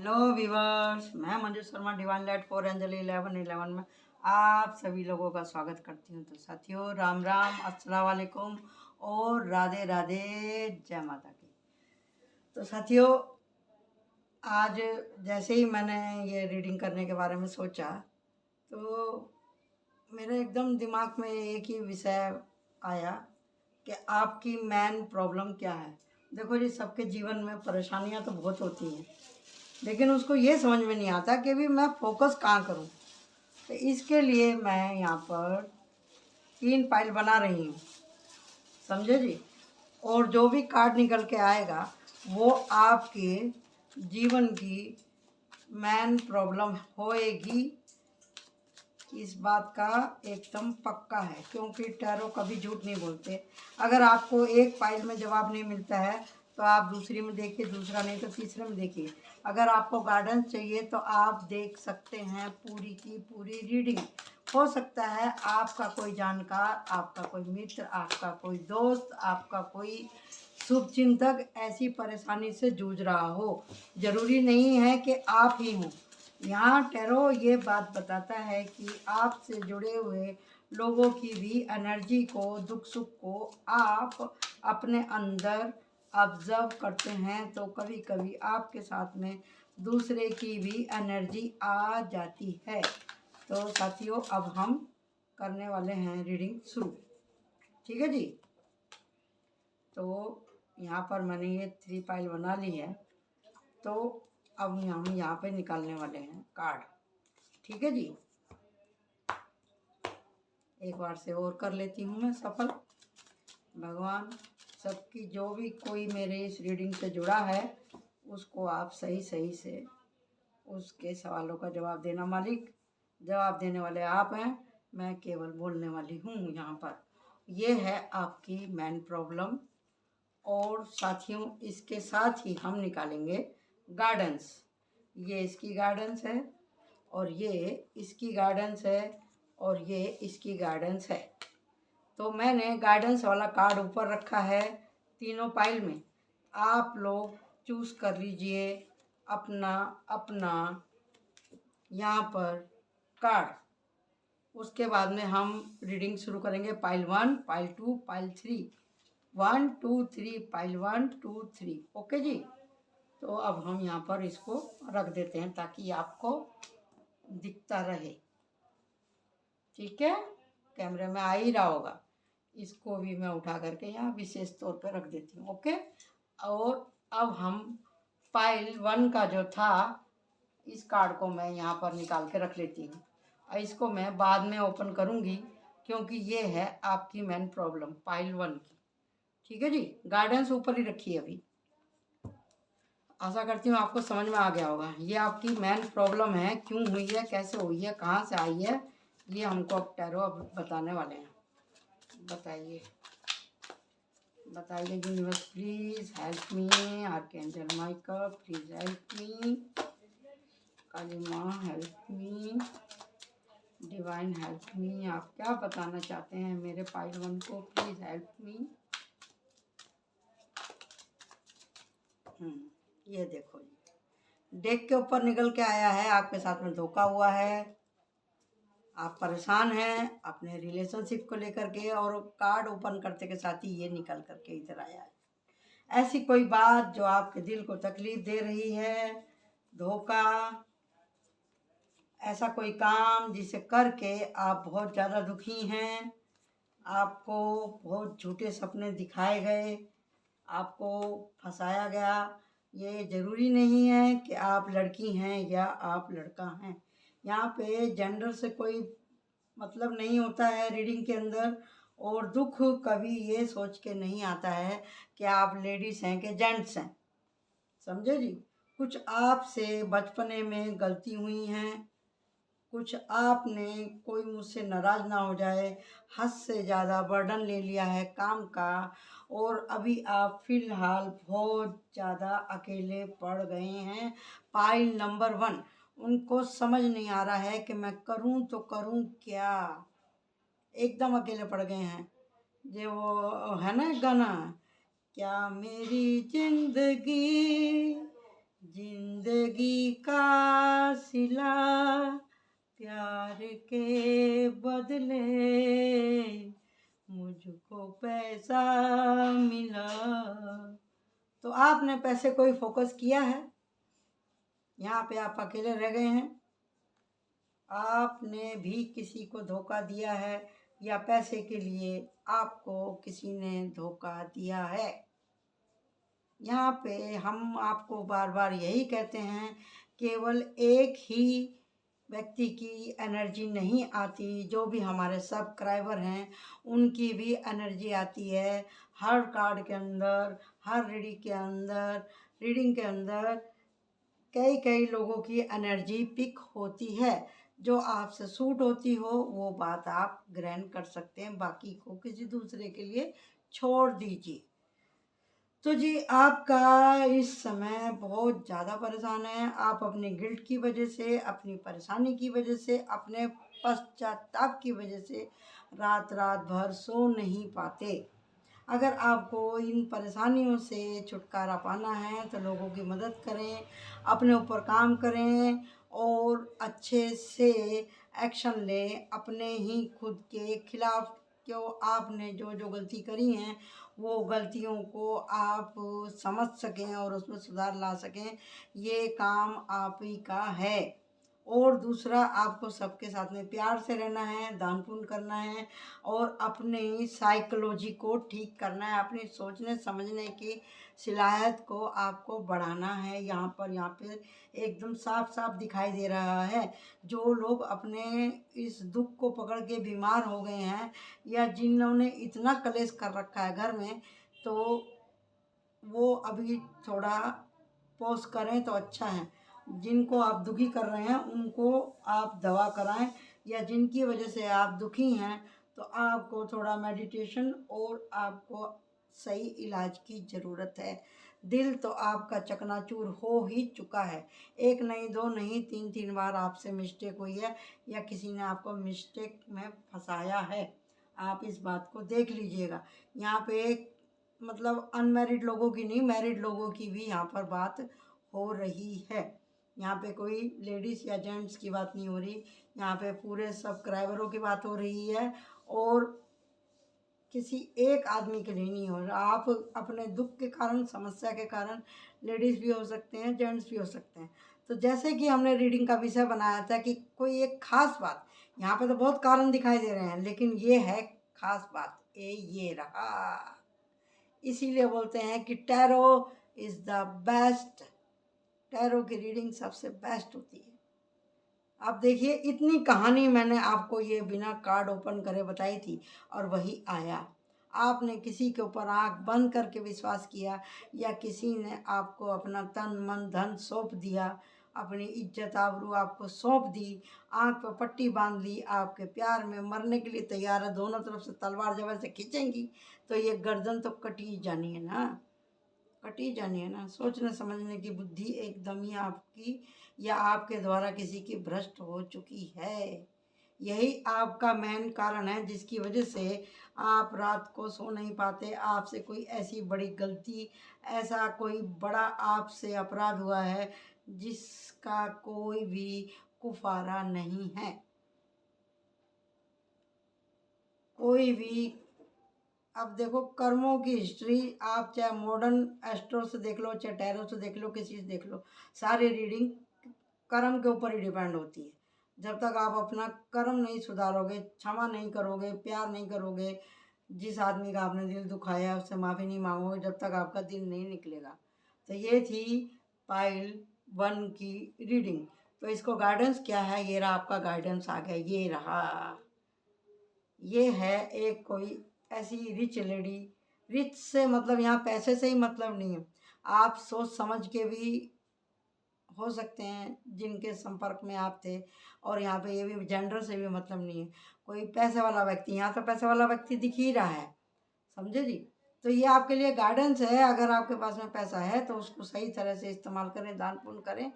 Hello viewers, मैं Manju Sharma divine light for angel 1111 में आप सभी लोगों का स्वागत करती हूँ। तो साथियों, राम राम, अस्सलाम वालेकुम और राधे राधे, जय माता की। तो साथियों, आज जैसे ही मैंने ये रीडिंग करने के बारे में सोचा तो मेरे एकदम दिमाग में एक ही विषय आया कि आपकी मेन प्रॉब्लम क्या है। देखो जी, सबके जीवन में परेशानियां तो बहुत होती हैं, लेकिन उसको ये समझ में नहीं आता कि भी मैं फोकस कहाँ करूँ। तो इसके लिए मैं यहाँ पर 3 फाइल बना रही हूँ, समझे जी। और जो भी कार्ड निकल के आएगा वो आपके जीवन की मेन प्रॉब्लम होएगी, इस बात का एकदम पक्का है, क्योंकि टैरो कभी झूठ नहीं बोलते। अगर आपको एक फाइल में जवाब नहीं मिलता है तो आप दूसरी में देखिए, दूसरा नहीं तो तीसरे में देखिए। अगर आपको गाइडेंस चाहिए तो आप देख सकते हैं पूरी की पूरी रीडिंग। हो सकता है आपका कोई जानकार, आपका कोई मित्र, आपका कोई दोस्त, आपका कोई शुभचिंतक ऐसी परेशानी से जूझ रहा हो। ज़रूरी नहीं है कि आप ही हों। यहाँ टैरो ये बात बताता है कि आपसे जुड़े हुए लोगों की भी एनर्जी को, दुख सुख को आप अपने अंदर ऑब्जर्व करते हैं, तो कभी कभी आपके साथ में दूसरे की भी एनर्जी आ जाती है। तो साथियों, अब हम करने वाले हैं रीडिंग शुरू, ठीक है जी। तो यहाँ पर मैंने ये 3 फाइल बना ली है, तो अब हम यहाँ पे निकालने वाले हैं कार्ड, ठीक है जी। एक बार से और कर लेती हूँ मैं सफल। भगवान सबकी, जो भी कोई मेरे इस रीडिंग से जुड़ा है उसको आप सही सही से उसके सवालों का जवाब देना। मालिक, जवाब देने वाले आप हैं, मैं केवल बोलने वाली हूँ यहाँ पर। ये है आपकी मेन प्रॉब्लम। और साथियों, इसके साथ ही हम निकालेंगे गाइडेंस। ये इसकी गाइडेंस है, और ये इसकी गाइडेंस है, और ये इसकी गाइडेंस है। तो मैंने गाइडेंस वाला कार्ड ऊपर रखा है तीनों फाइल में। आप लोग चूज़ कर लीजिए अपना अपना यहाँ पर कार्ड। उसके बाद में हम रीडिंग शुरू करेंगे। File 1, file 2, file 3, 1 2 3, file 1 2 3। Okay ji. तो अब हम यहाँ पर इसको रख देते हैं ताकि आपको दिखता रहे, ठीक है। कैमरे में आ ही रहा होगा। इसको भी मैं उठा करके यहाँ विशेष तौर पर रख देती हूँ, ओके। और अब हम फाइल 1 का जो था, इस कार्ड को मैं यहाँ पर निकाल के रख लेती हूँ, और इसको मैं बाद में ओपन करूँगी, क्योंकि ये है आपकी मेन प्रॉब्लम फाइल 1 की, ठीक है जी। गाइडेंस ऊपर ही रखिए अभी। आशा करती हूँ आपको समझ में आ गया होगा। ये आपकी मेन प्रॉब्लम है, क्यों हुई है, कैसे हुई है, कहाँ से आई है, ये हमको अब टैरो अब बताने वाले हैं। बताइए बताइए universe, please help me. Archangel Michael, please help me. Kali माँ help me. Divine help me. आप क्या बताना चाहते हैं मेरे फाइल 1 को, प्लीज हेल्प मी। ये देखो जी, डेक के ऊपर निकल के आया है आपके साथ में धोखा हुआ है, आप परेशान हैं अपने रिलेशनशिप को लेकर के, और कार्ड ओपन करते के साथ ही ये निकल करके इधर आया है। ऐसी कोई बात जो आपके दिल को तकलीफ दे रही है, धोखा, ऐसा कोई काम जिसे करके आप बहुत ज़्यादा दुखी हैं, आपको बहुत झूठे सपने दिखाए गए, आपको फंसाया गया। ये ज़रूरी नहीं है कि आप लड़की हैं या आप लड़का हैं। यहाँ पे जेंडर से कोई मतलब नहीं होता है रीडिंग के अंदर। और दुख कभी ये सोच के नहीं आता है कि आप लेडीज़ हैं कि जेंट्स हैं, समझे जी। कुछ आपसे बचपने में गलती हुई हैं, कुछ आपने, कोई मुझसे नाराज़ ना हो जाए, हद से ज़्यादा बर्डन ले लिया है काम का, और अभी आप फ़िलहाल बहुत ज़्यादा अकेले पड़ गए हैं। फाइल नंबर 1, उनको समझ नहीं आ रहा है कि मैं करूं तो करूं क्या, एकदम अकेले पड़ गए हैं। जो वो है ना गाना, क्या मेरी जिंदगी जिंदगी का सिला प्यार के बदले मुझको पैसा मिला। तो आपने पैसे कोई फोकस किया है? यहाँ पे आप अकेले रह गए हैं। आपने भी किसी को धोखा दिया है या पैसे के लिए आपको किसी ने धोखा दिया है? यहाँ पे हम आपको बार बार यही कहते हैं, केवल एक ही व्यक्ति की एनर्जी नहीं आती, जो भी हमारे सब्सक्राइबर हैं उनकी भी एनर्जी आती है। हर कार्ड के अंदर, हर रीडिंग के अंदर कई कई लोगों की एनर्जी पिक होती है। जो आपसे सूट होती हो वो बात आप ग्रहण कर सकते हैं, बाकी को किसी दूसरे के लिए छोड़ दीजिए। तो जी आपका इस समय बहुत ज़्यादा परेशान है। आप अपने गिल्ट की वजह से, अपनी परेशानी की वजह से, अपने पश्चाताप की वजह से रात रात भर सो नहीं पाते। अगर आपको इन परेशानियों से छुटकारा पाना है तो लोगों की मदद करें, अपने ऊपर काम करें और अच्छे से एक्शन लें अपने ही खुद के खिलाफ। क्यों आपने जो जो गलती करी हैं वो गलतियों को आप समझ सकें और उसमें सुधार ला सकें, ये काम आप ही का है। और दूसरा, आपको सबके साथ में प्यार से रहना है, दान पुण्य करना है और अपनी साइकोलॉजी को ठीक करना है, अपनी सोचने समझने की सलाहियत को आपको बढ़ाना है। यहाँ पे एकदम साफ साफ दिखाई दे रहा है, जो लोग अपने इस दुख को पकड़ के बीमार हो गए हैं या जिन्होंने इतना कलेश कर रखा है घर में, तो वो अभी थोड़ा पॉज करें तो अच्छा है। जिनको आप दुखी कर रहे हैं उनको आप दवा कराएं, या जिनकी वजह से आप दुखी हैं तो आपको थोड़ा मेडिटेशन और आपको सही इलाज की ज़रूरत है। दिल तो आपका चकनाचूर हो ही चुका है। एक नहीं, दो नहीं, तीन तीन बार आपसे मिस्टेक हुई है या किसी ने आपको मिस्टेक में फंसाया है। आप इस बात को देख लीजिएगा। यहाँ पे मतलब अनमैरिड लोगों की नहीं, मैरिड लोगों की भी यहाँ पर बात हो रही है। यहाँ पे कोई लेडीज़ या जेंट्स की बात नहीं हो रही, यहाँ पे पूरे सब्सक्राइबरों की बात हो रही है और किसी एक आदमी के लिए नहीं हो रहा। आप अपने दुख के कारण, समस्या के कारण लेडीज़ भी हो सकते हैं, जेंट्स भी हो सकते हैं। तो जैसे कि हमने रीडिंग का विषय बनाया था कि कोई एक खास बात, यहाँ पे तो बहुत कारण दिखाई दे रहे हैं लेकिन ये है खास बात, ये रहा। इसीलिए बोलते हैं कि tarot is the best, tarot की रीडिंग सबसे बेस्ट होती है। अब देखिए, इतनी कहानी मैंने आपको ये बिना कार्ड ओपन करे बताई थी और वही आया। आपने किसी के ऊपर आंख बंद करके विश्वास किया या किसी ने आपको अपना तन मन धन सौंप दिया, अपनी इज्जत आबरू आपको सौंप दी, आंख पर पट्टी बांध ली, आपके प्यार में मरने के लिए तैयार है, दोनों तरफ से तलवार जब ऐसे खींचेंगी तो ये गर्दन तो कटी जानी है ना, कटी जानी है ना। सोचने समझने की बुद्धि एकदम ही आपकी या आपके द्वारा किसी की भ्रष्ट हो चुकी है। यही आपका मेन कारण है जिसकी वजह से आप रात को सो नहीं पाते। आपसे कोई ऐसी बड़ी गलती, ऐसा कोई बड़ा आपसे अपराध हुआ है जिसका कोई भी कुफारा नहीं है। कोई भी, अब देखो कर्मों की हिस्ट्री आप चाहे मॉडर्न एस्ट्रो से देख लो, चाहे टैरो से देख लो, किसी से देख लो, सारी रीडिंग कर्म के ऊपर ही डिपेंड होती है। जब तक आप अपना कर्म नहीं सुधारोगे, क्षमा नहीं करोगे, प्यार नहीं करोगे, जिस आदमी का आपने दिल दुखाया उससे माफ़ी नहीं मांगोगे, जब तक आपका दिल नहीं निकलेगा। तो ये थी पाइल 1 की रीडिंग। तो इसको गाइडेंस क्या है, ये रहा आपका गाइडेंस आ गया, ये रहा। ये है एक कोई ऐसी रिच लेडी, रिच से मतलब यहाँ पैसे से ही मतलब नहीं है, आप सोच समझ के भी हो सकते हैं जिनके संपर्क में आप थे। और यहाँ पे ये भी जेंडर से भी मतलब नहीं है, कोई पैसे वाला व्यक्ति, यहाँ तो पैसे वाला व्यक्ति दिख ही रहा है, समझे जी। तो ये आपके लिए गाइडेंस है। अगर आपके पास में पैसा है तो उसको सही तरह से इस्तेमाल करें, दान पुण्य करें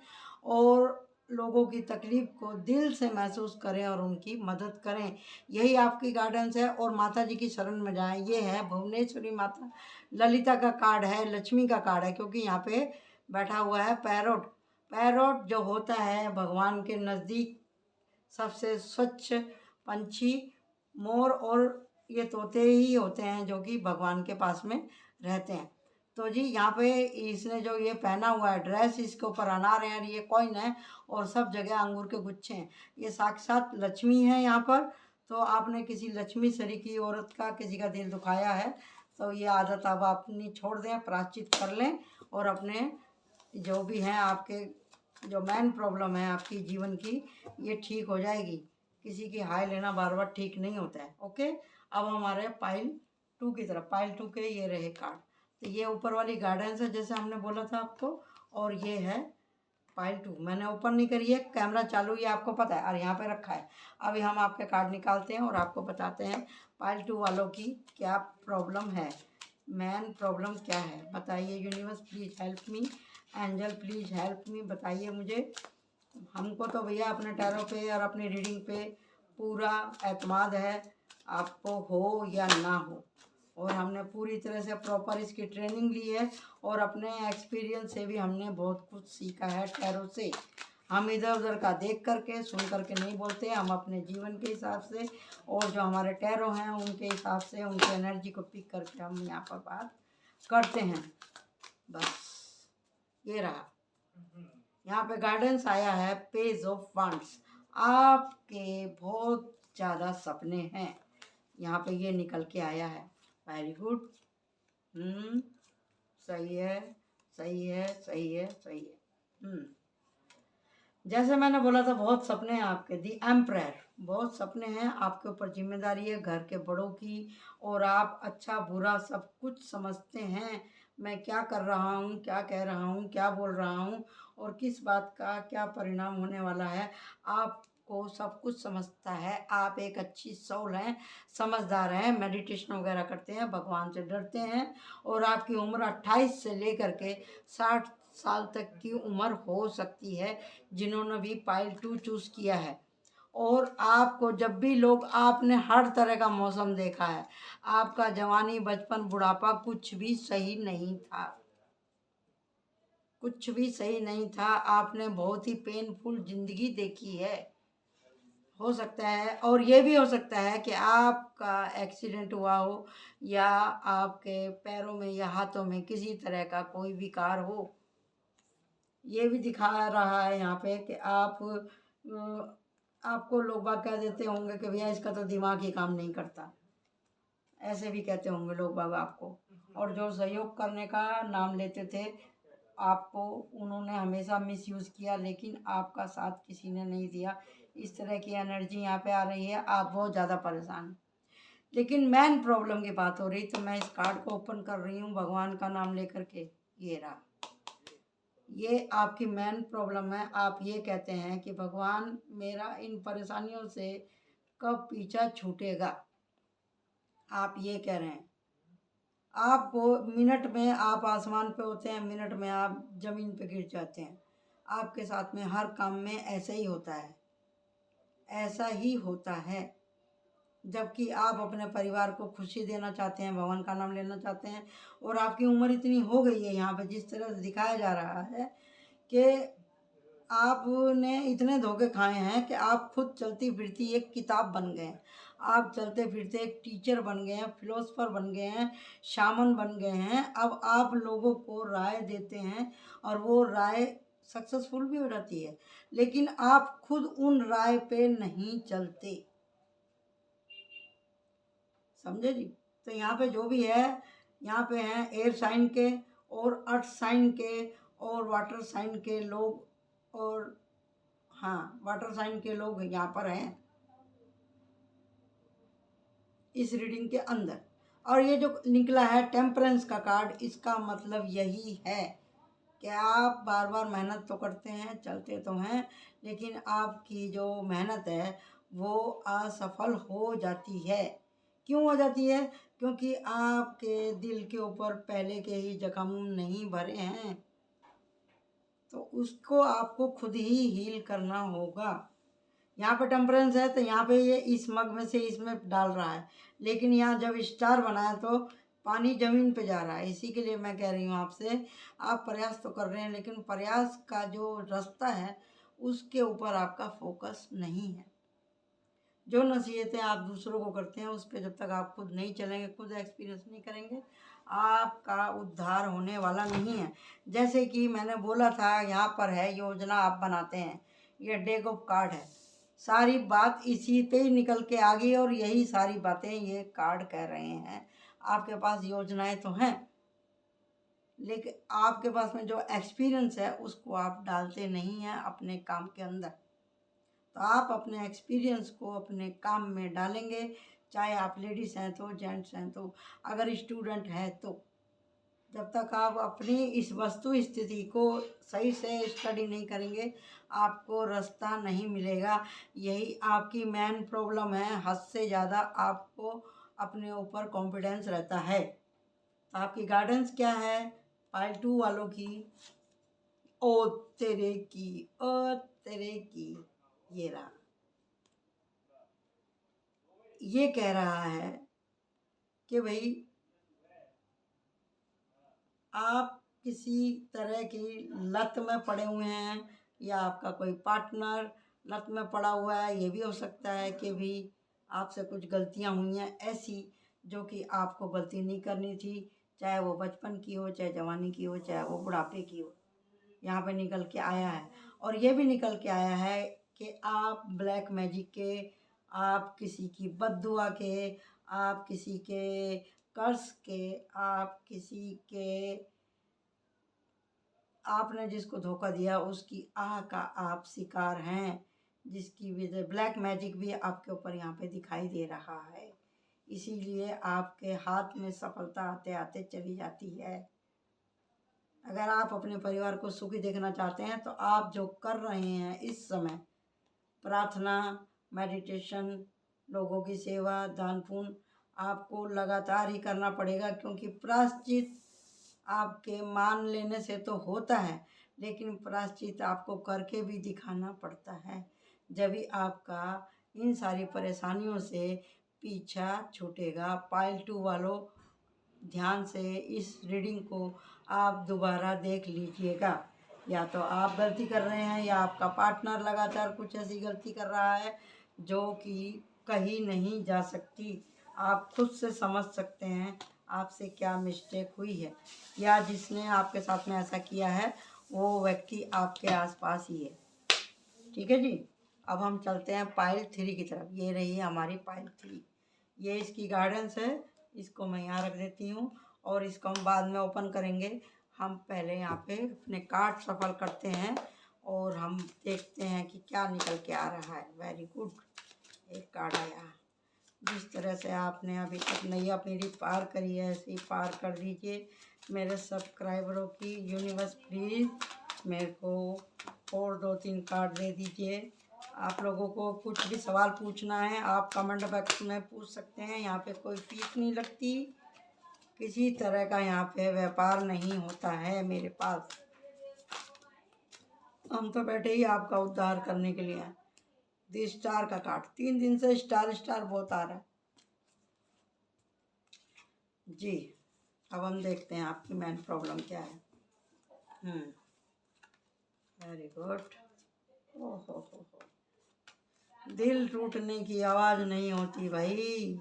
और लोगों की तकलीफ़ को दिल से महसूस करें और उनकी मदद करें, यही आपकी गाइडेंस है। और माता जी की शरण में जाएं। ये है भुवनेश्वरी माता, ललिता का कार्ड है, लक्ष्मी का कार्ड है, क्योंकि यहाँ पे बैठा हुआ है पैरोट। पैरोट जो होता है भगवान के नज़दीक सबसे स्वच्छ पंछी। मोर और ये तोते ही होते हैं जो कि भगवान के पास में रहते हैं। तो जी यहाँ पे इसने जो ये पहना हुआ है ड्रेस, इसके ऊपर अनार है, ये कॉइन है और सब जगह अंगूर के गुच्छे हैं। ये साक्षात लक्ष्मी है यहाँ पर। तो आपने किसी लक्ष्मी सरीखी औरत का किसी का दिल दुखाया है तो ये आदत अब अपनी छोड़ दें, प्रायश्चित कर लें और अपने जो भी हैं आपके जो मेन प्रॉब्लम है आपकी जीवन की ये ठीक हो जाएगी। किसी की हाय लेना बार बार ठीक नहीं होता है। ओके, अब हमारे पाइल 2 की तरफ। पाइल 2 के ये रहे कार्ड। तो ये ऊपर वाली गाइडेंस है जैसे हमने बोला था आपको, और ये है पाइल 2। मैंने ओपन नहीं करी है, कैमरा चालू ये आपको पता है और यहाँ पे रखा है। अभी हम आपके कार्ड निकालते हैं और आपको बताते हैं पाइल 2 वालों की क्या प्रॉब्लम है, मेन प्रॉब्लम क्या है। बताइए universe please help me, angel please help me, बताइए मुझे। हमको तो भैया अपने टैरो पे और अपनी रीडिंग पे पूरा एतमाद है, आपको हो या ना हो। और हमने पूरी तरह से प्रॉपर इसकी ट्रेनिंग ली है और अपने एक्सपीरियंस से भी हमने बहुत कुछ सीखा है टैरो से। हम इधर उधर का देख करके सुन करके नहीं बोलते, हम अपने जीवन के हिसाब से और जो हमारे टैरो हैं उनके हिसाब से उनकी एनर्जी को पिक करके हम यहाँ पर बात करते हैं। बस ये रहा, यहाँ पे गाइडेंस आया है पेज ऑफ वंड्स। आपके बहुत ज़्यादा सपने हैं, यहाँ पे ये निकल के आया है। वेरी गुड, सही है सही है सही है सही है। जैसे मैंने बोला था बहुत सपने हैं आपके, दी एम्परर, बहुत सपने हैं आपके ऊपर, जिम्मेदारी है घर के बड़ों की और आप अच्छा बुरा सब कुछ समझते हैं। मैं क्या कर रहा हूँ, क्या कह रहा हूँ, क्या बोल रहा हूँ और किस बात का क्या परिणाम होने वाला है, आपको सब कुछ समझता है। आप एक अच्छी सोल हैं, समझदार हैं, मेडिटेशन वगैरह करते हैं, भगवान से डरते हैं और आपकी उम्र 28 से लेकर के 60 साल तक की उम्र हो सकती है जिन्होंने भी पाइल 2 चूज़ किया है। और आपको जब भी लोग, आपने हर तरह का मौसम देखा है, आपका जवानी बचपन बुढ़ापा कुछ भी सही नहीं था, कुछ भी सही नहीं था। आपने बहुत ही पेनफुल ज़िंदगी देखी है। हो सकता है और ये भी हो सकता है कि आपका एक्सीडेंट हुआ हो या आपके पैरों में या हाथों में किसी तरह का कोई विकार हो। ये भी दिखा रहा है यहाँ पे कि आपको लोग बाग कह देते होंगे कि भैया इसका तो दिमाग ही काम नहीं करता, ऐसे भी कहते होंगे लोग बाग आपको। और जो सहयोग करने का नाम लेते थे आपको, उन्होंने हमेशा मिसयूज़ किया, लेकिन आपका साथ किसी ने नहीं दिया। इस तरह की एनर्जी यहाँ पे आ रही है, आप बहुत ज़्यादा परेशान हैं। लेकिन मेन प्रॉब्लम की बात हो रही, तो मैं इस कार्ड को ओपन कर रही हूँ भगवान का नाम लेकर के। ये रहा, ये आपकी मेन प्रॉब्लम है। आप ये कहते हैं कि भगवान मेरा इन परेशानियों से कब पीछा छूटेगा, आप ये कह रहे हैं। आपको मिनट में आप आसमान पे होते हैं, मिनट में आप ज़मीन पे गिर जाते हैं। आपके साथ में हर काम में ऐसा ही होता है, ऐसा ही होता है। जबकि आप अपने परिवार को खुशी देना चाहते हैं, भगवान का नाम लेना चाहते हैं और आपकी उम्र इतनी हो गई है, यहाँ पे जिस तरह से दिखाया जा रहा है कि आपने इतने धोखे खाए हैं कि आप खुद चलती फिरती एक किताब बन गए हैं। आप चलते फिरते एक टीचर बन गए हैं, फिलोसफर बन गए हैं, शामन बन गए हैं। अब आप लोगों को राय देते हैं और वो राय सक्सेसफुल भी हो जाती है, लेकिन आप खुद उन राय पे नहीं चलते, समझे जी। तो यहाँ पे जो भी है, यहाँ पे हैं एयर साइन के और अर्थ साइन के और वाटर साइन के लोग, और हाँ वाटर साइन के लोग यहाँ पर हैं इस रीडिंग के अंदर। और ये जो निकला है टेम्परेंस का कार्ड, इसका मतलब यही है कि आप बार बार मेहनत तो करते हैं, चलते तो हैं, लेकिन आपकी जो मेहनत है वो असफल हो जाती है। क्यों हो जाती है? क्योंकि आपके दिल के ऊपर पहले के ही जख्म नहीं भरे हैं, तो उसको आपको खुद ही हील करना होगा। यहाँ पे टेम्परेंस है तो यहाँ पे ये इस मग में से इसमें डाल रहा है, लेकिन यहाँ जब स्टार बनाया तो पानी ज़मीन पे जा रहा है। इसी के लिए मैं कह रही हूँ आपसे, आप प्रयास तो कर रहे हैं लेकिन प्रयास का जो रास्ता है उसके ऊपर आपका फोकस नहीं है। जो नसीहतें आप दूसरों को करते हैं उस पर जब तक आप खुद नहीं चलेंगे, खुद एक्सपीरियंस नहीं करेंगे, आपका उद्धार होने वाला नहीं है। जैसे कि मैंने बोला था, यहाँ पर है योजना आप बनाते हैं, ये डेक ऑफ कार्ड है, सारी बात इसी पे ही निकल के आ गई और यही सारी बातें ये कार्ड कह रहे हैं। आपके पास योजनाएं तो हैं लेकिन आपके पास में जो एक्सपीरियंस है उसको आप डालते नहीं हैं अपने काम के अंदर। तो आप अपने एक्सपीरियंस को अपने काम में डालेंगे, चाहे आप लेडीज़ हैं तो, जेंट्स हैं तो, अगर स्टूडेंट हैं तो। जब तक आप अपनी इस वस्तु स्थिति को सही से स्टडी नहीं करेंगे आपको रास्ता नहीं मिलेगा। यही आपकी मेन प्रॉब्लम है, हद से ज़्यादा आपको अपने ऊपर कॉन्फिडेंस रहता है। तो आपकी गाइडेंस क्या है पाइल 2 वालों की? ओ तेरे की, ओ तेरे की, ये रहा। ये कह रहा है कि भाई आप किसी तरह की लत में पड़े हुए हैं या आपका कोई पार्टनर लत में पड़ा हुआ है। ये भी हो सकता है कि भी आपसे कुछ गलतियां हुई हैं ऐसी जो कि आपको गलती नहीं करनी थी, चाहे वो बचपन की हो, चाहे जवानी की हो, चाहे वो बुढ़ापे की हो। यहाँ पे निकल के आया है। और ये भी निकल के आया है कि आप ब्लैक मैजिक के, आप किसी की बद्दुआ के, आप किसी के कर्स के, आप किसी के, आपने जिसको धोखा दिया उसकी आह का आप शिकार हैं, जिसकी वजह ब्लैक मैजिक भी आपके ऊपर यहाँ पे दिखाई दे रहा है। इसीलिए आपके हाथ में सफलता आते आते चली जाती है। अगर आप अपने परिवार को सुखी देखना चाहते हैं तो आप जो कर रहे हैं इस समय, प्रार्थना, मेडिटेशन, लोगों की सेवा, दान पुण्य, आपको लगातार ही करना पड़ेगा। क्योंकि प्रायश्चित आपके मान लेने से तो होता है लेकिन प्रायश्चित आपको करके भी दिखाना पड़ता है। जब भी आपका इन सारी परेशानियों से पीछा छूटेगा। पाइल 2 वालों, ध्यान से इस रीडिंग को आप दोबारा देख लीजिएगा। या तो आप गलती कर रहे हैं या आपका पार्टनर लगातार कुछ ऐसी गलती कर रहा है जो कि कहीं नहीं जा सकती। आप खुद से समझ सकते हैं आपसे क्या मिस्टेक हुई है या जिसने आपके साथ में ऐसा किया है वो व्यक्ति आपके आसपास ही है। ठीक है जी। अब हम चलते हैं पाइल 3 की तरफ। ये रही हमारी पाइल 3, ये इसकी गाइडेंस है। इसको मैं यहाँ रख देती हूँ और इसको हम बाद में ओपन करेंगे। हम पहले यहाँ पे अपने कार्ड सफल करते हैं और हम देखते हैं कि क्या निकल के आ रहा है। वेरी गुड, एक कार्ड आया। जिस तरह से आपने अभी तक नैया मेरी पार करी है ऐसे ही पार कर दीजिए मेरे सब्सक्राइबरों की। यूनिवर्स प्लीज़ मेरे को और 2-3 कार्ड दे दीजिए। आप लोगों को कुछ भी सवाल पूछना है आप कमेंट बॉक्स में पूछ सकते हैं। यहाँ पे कोई फीस नहीं लगती, किसी तरह का यहाँ पे व्यापार नहीं होता है मेरे पास। हम तो बैठे ही आपका उद्धार करने के लिए हैं। दी स्टार का कार्ड, 3 दिन से स्टार स्टार बहुत आ रहा है जी। अब हम देखते हैं आपकी मेन प्रॉब्लम क्या है। Very good. ओहो, दिल टूटने की आवाज़ नहीं होती भाई,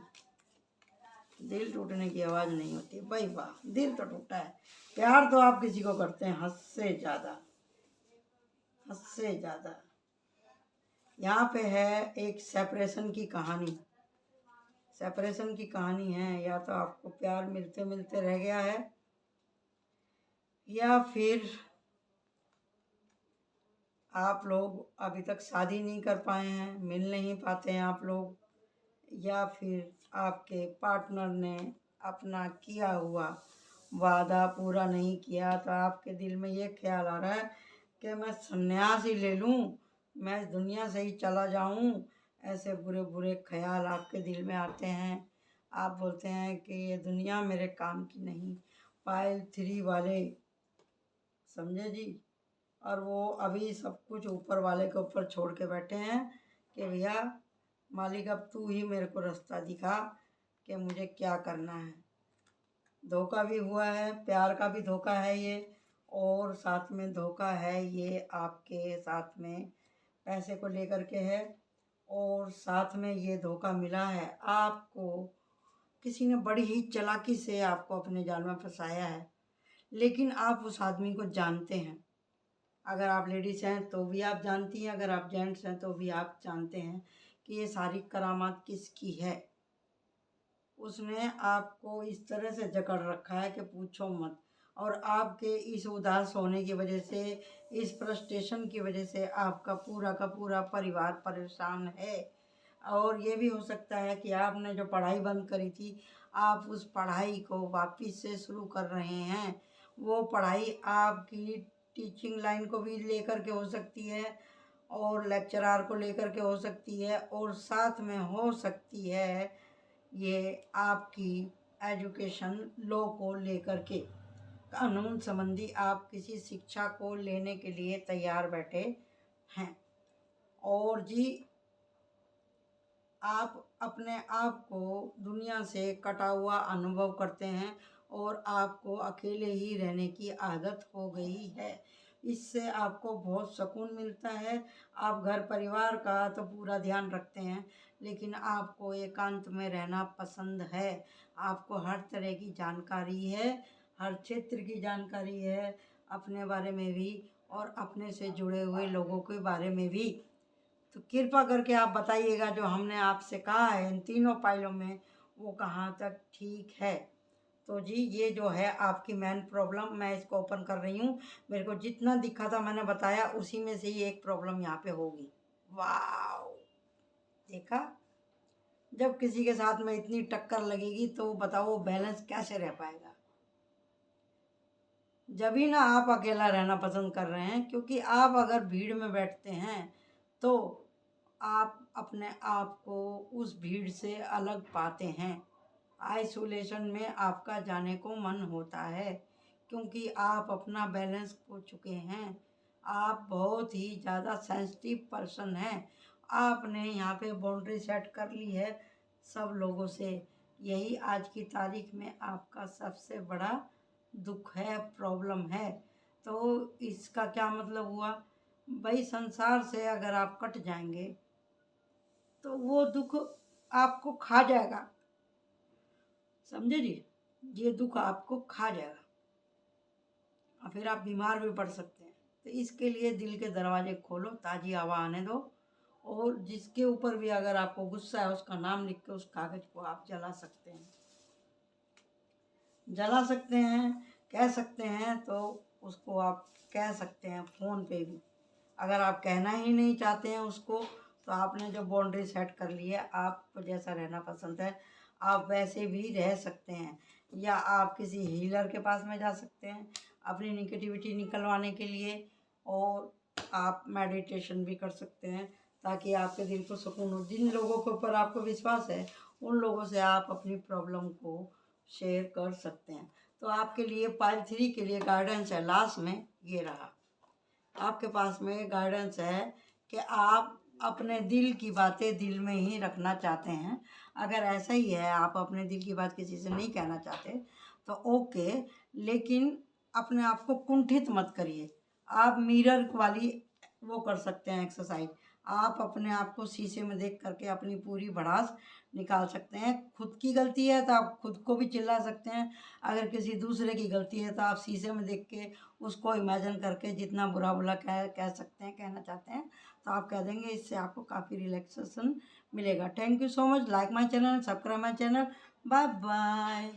दिल टूटने की आवाज़ नहीं होती भाई। वाह, दिल तो टूटा है। प्यार तो आप किसी को करते हैं हद से ज़्यादा, हद से ज़्यादा। यहाँ पे है एक सेपरेशन की कहानी। सेपरेशन की कहानी है, या तो आपको प्यार मिलते मिलते रह गया है या फिर आप लोग अभी तक शादी नहीं कर पाए हैं, मिल नहीं पाते हैं आप लोग, या फिर आपके पार्टनर ने अपना किया हुआ वादा पूरा नहीं किया। तो आपके दिल में ये ख्याल आ रहा है कि मैं संन्यास ही ले लूँ, मैं इस दुनिया से ही चला जाऊँ। ऐसे बुरे बुरे ख्याल आपके दिल में आते हैं। आप बोलते हैं कि ये दुनिया मेरे काम की नहीं। पाइल 3 वाले, समझे जी। और वो अभी सब कुछ ऊपर वाले के ऊपर छोड़ के बैठे हैं कि भैया मालिक अब तू ही मेरे को रास्ता दिखा कि मुझे क्या करना है। धोखा भी हुआ है, प्यार का भी धोखा है ये, और साथ में धोखा है ये आपके साथ में पैसे को लेकर के है, और साथ में ये धोखा मिला है आपको, किसी ने बड़ी ही चालाकी से आपको अपने जाल में फंसाया है। लेकिन आप उस आदमी को जानते हैं, अगर आप लेडीज़ हैं तो भी आप जानती हैं, अगर आप जेंट्स हैं तो भी आप जानते हैं कि ये सारी करामात किसकी है। उसने आपको इस तरह से जकड़ रखा है कि पूछो मत, और आपके इस उदास होने की वजह से, इस फ्रस्ट्रेशन की वजह से आपका पूरा का पूरा परिवार परेशान है। और ये भी हो सकता है कि आपने जो पढ़ाई बंद करी थी, आप उस पढ़ाई को वापस से शुरू कर रहे हैं। वो पढ़ाई आपकी टीचिंग लाइन को भी लेकर के हो सकती है, और लेक्चरार को लेकर के हो सकती है, और साथ में हो सकती है ये आपकी एजुकेशन लॉ को लेकर के, कानून संबंधी आप किसी शिक्षा को लेने के लिए तैयार बैठे हैं। और जी आप अपने आप को दुनिया से कटा हुआ अनुभव करते हैं, और आपको अकेले ही रहने की आदत हो गई है। इससे आपको बहुत सुकून मिलता है। आप घर परिवार का तो पूरा ध्यान रखते हैं, लेकिन आपको एकांत में रहना पसंद है। आपको हर तरह की जानकारी है, हर क्षेत्र की जानकारी है, अपने बारे में भी और अपने से जुड़े हुए लोगों के बारे में भी। तो कृपा करके आप बताइएगा जो हमने आपसे कहा है इन तीनों फाइलों में, वो कहाँ तक ठीक है। तो जी ये जो है आपकी मेन प्रॉब्लम, मैं इसको ओपन कर रही हूँ। मेरे को जितना दिखा था मैंने बताया, उसी में से ही एक प्रॉब्लम यहाँ पे होगी। वाह, देखा, जब किसी के साथ में इतनी टक्कर लगेगी तो बताओ वो बैलेंस कैसे रह पाएगा। जब ही ना आप अकेला रहना पसंद कर रहे हैं, क्योंकि आप अगर भीड़ में बैठते हैं तो आप अपने आप को उस भीड़ से अलग पाते हैं। आइसोलेशन में आपका जाने को मन होता है, क्योंकि आप अपना बैलेंस खो चुके हैं। आप बहुत ही ज़्यादा सेंसिटिव पर्सन हैं। आपने यहाँ पे बाउंड्री सेट कर ली है सब लोगों से। यही आज की तारीख में आपका सबसे बड़ा दुख है, प्रॉब्लम है। तो इसका क्या मतलब हुआ भाई, संसार से अगर आप कट जाएंगे तो वो दुख आपको खा जाएगा, समझे जी, ये दुख आपको खा जाएगा और फिर आप बीमार भी पड़ सकते हैं। तो इसके लिए दिल के दरवाजे खोलो, ताज़ी हवा आने दो, और जिसके ऊपर भी अगर आपको गुस्सा है उसका नाम लिख के उस कागज़ को आप जला सकते हैं, जला सकते हैं, कह सकते हैं तो उसको आप कह सकते हैं फ़ोन पे भी। अगर आप कहना ही नहीं चाहते हैं उसको, तो आपने जो बाउंड्री सेट कर ली है, आपको जैसा रहना पसंद है आप वैसे भी रह सकते हैं। या आप किसी हीलर के पास में जा सकते हैं अपनी निगेटिविटी निकलवाने के लिए, और आप मेडिटेशन भी कर सकते हैं ताकि आपके दिल को सुकून हो। जिन लोगों के ऊपर आपको विश्वास है उन लोगों से आप अपनी प्रॉब्लम को शेयर कर सकते हैं। तो आपके लिए पाइल 3 के लिए गाइडेंस है, लास्ट में ये रहा। आपके पास में गाइडेंस है कि आप अपने दिल की बातें दिल में ही रखना चाहते हैं। अगर ऐसा ही है, आप अपने दिल की बात किसी से नहीं कहना चाहते तो ओके, लेकिन अपने आप को कुंठित मत करिए। आप मिरर वाली वो कर सकते हैं एक्सरसाइज। आप अपने आप को शीशे में देख करके अपनी पूरी भड़ास निकाल सकते हैं। खुद की गलती है तो आप खुद को भी चिल्ला सकते हैं, अगर किसी दूसरे की गलती है तो आप शीशे में देख के उसको इमेजिन करके जितना बुरा बुरा कह सकते हैं, कहना चाहते हैं तो आप कह देंगे। इससे आपको काफ़ी रिलैक्सेशन मिलेगा। Thank you so much. Like my channel, subscribe my channel. Bye bye.